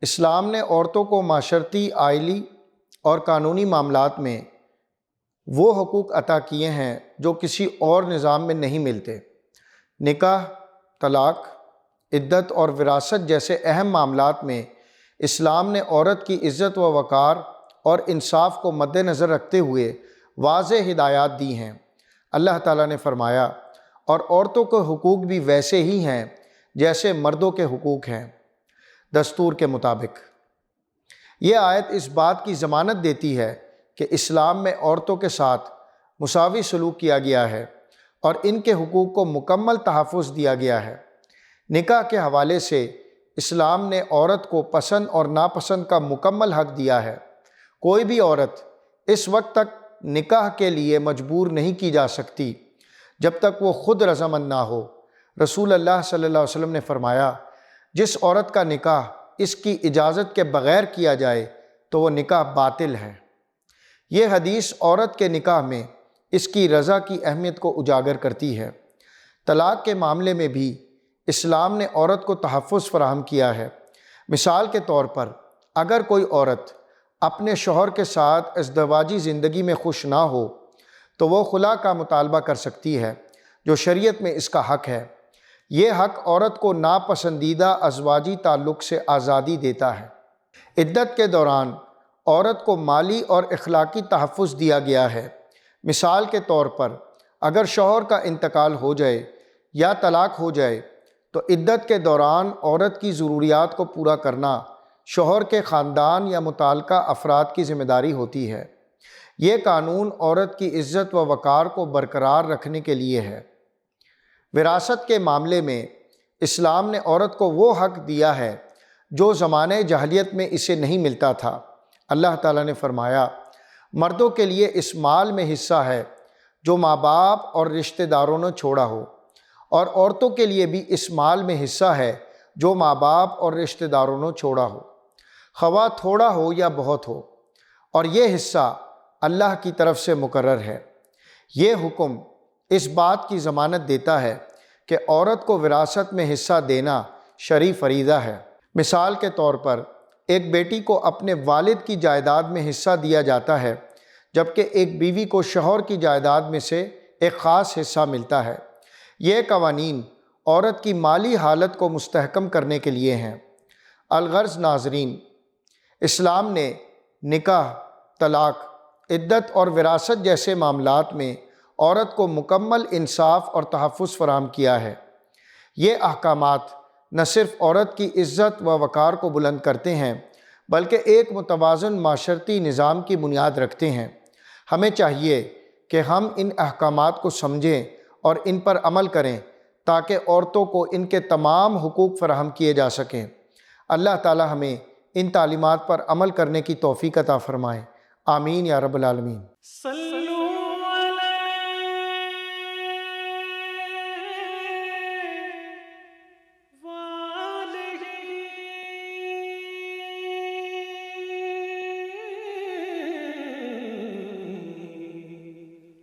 اسلام نے عورتوں کو معاشرتی، آئلی اور قانونی معاملات میں وہ حقوق عطا کیے ہیں جو کسی اور نظام میں نہیں ملتے۔ نکاح، طلاق، عدت اور وراثت جیسے اہم معاملات میں اسلام نے عورت کی عزت و وقار اور انصاف کو مد نظر رکھتے ہوئے واضح ہدایات دی ہیں۔ اللہ تعالیٰ نے فرمایا، اور عورتوں کے حقوق بھی ویسے ہی ہیں جیسے مردوں کے حقوق ہیں، دستور کے مطابق۔ یہ آیت اس بات کی ضمانت دیتی ہے کہ اسلام میں عورتوں کے ساتھ مساوی سلوک کیا گیا ہے اور ان کے حقوق کو مکمل تحفظ دیا گیا ہے۔ نکاح کے حوالے سے اسلام نے عورت کو پسند اور ناپسند کا مکمل حق دیا ہے۔ کوئی بھی عورت اس وقت تک نکاح کے لیے مجبور نہیں کی جا سکتی جب تک وہ خود رضامند نہ ہو۔ رسول اللہ صلی اللہ علیہ وسلم نے فرمایا، جس عورت کا نکاح اس کی اجازت کے بغیر کیا جائے تو وہ نکاح باطل ہے۔ یہ حدیث عورت کے نکاح میں اس کی رضا کی اہمیت کو اجاگر کرتی ہے۔ طلاق کے معاملے میں بھی اسلام نے عورت کو تحفظ فراہم کیا ہے۔ مثال کے طور پر، اگر کوئی عورت اپنے شوہر کے ساتھ ازدواجی زندگی میں خوش نہ ہو تو وہ خلا کا مطالبہ کر سکتی ہے، جو شریعت میں اس کا حق ہے۔ یہ حق عورت کو ناپسندیدہ ازواجی تعلق سے آزادی دیتا ہے۔ عدت کے دوران عورت کو مالی اور اخلاقی تحفظ دیا گیا ہے۔ مثال کے طور پر، اگر شوہر کا انتقال ہو جائے یا طلاق ہو جائے تو عدت کے دوران عورت کی ضروریات کو پورا کرنا شوہر کے خاندان یا متعلقہ افراد کی ذمہ داری ہوتی ہے۔ یہ قانون عورت کی عزت و وقار کو برقرار رکھنے کے لیے ہے۔ وراثت کے معاملے میں اسلام نے عورت کو وہ حق دیا ہے جو زمانے جاہلیت میں اسے نہیں ملتا تھا۔ اللہ تعالیٰ نے فرمایا، مردوں کے لیے اس مال میں حصہ ہے جو ماں باپ اور رشتہ داروں نے چھوڑا ہو، اور عورتوں کے لیے بھی اس مال میں حصہ ہے جو ماں باپ اور رشتہ داروں نے چھوڑا ہو، خواہ تھوڑا ہو یا بہت ہو، اور یہ حصہ اللہ کی طرف سے مقرر ہے۔ یہ حکم اس بات کی ضمانت دیتا ہے کہ عورت کو وراثت میں حصہ دینا شرعی فریضہ ہے۔ مثال کے طور پر، ایک بیٹی کو اپنے والد کی جائیداد میں حصہ دیا جاتا ہے، جبکہ ایک بیوی کو شوہر کی جائیداد میں سے ایک خاص حصہ ملتا ہے۔ یہ قوانین عورت کی مالی حالت کو مستحکم کرنے کے لیے ہیں۔ الغرض ناظرین، اسلام نے نکاح، طلاق، عدت اور وراثت جیسے معاملات میں عورت کو مکمل انصاف اور تحفظ فراہم کیا ہے۔ یہ احکامات نہ صرف عورت کی عزت و وقار کو بلند کرتے ہیں بلکہ ایک متوازن معاشرتی نظام کی بنیاد رکھتے ہیں۔ ہمیں چاہیے کہ ہم ان احکامات کو سمجھیں اور ان پر عمل کریں تاکہ عورتوں کو ان کے تمام حقوق فراہم کیے جا سکیں۔ اللہ تعالی ہمیں ان تعلیمات پر عمل کرنے کی توفیق عطا فرمائے۔ آمین یا رب العالمین۔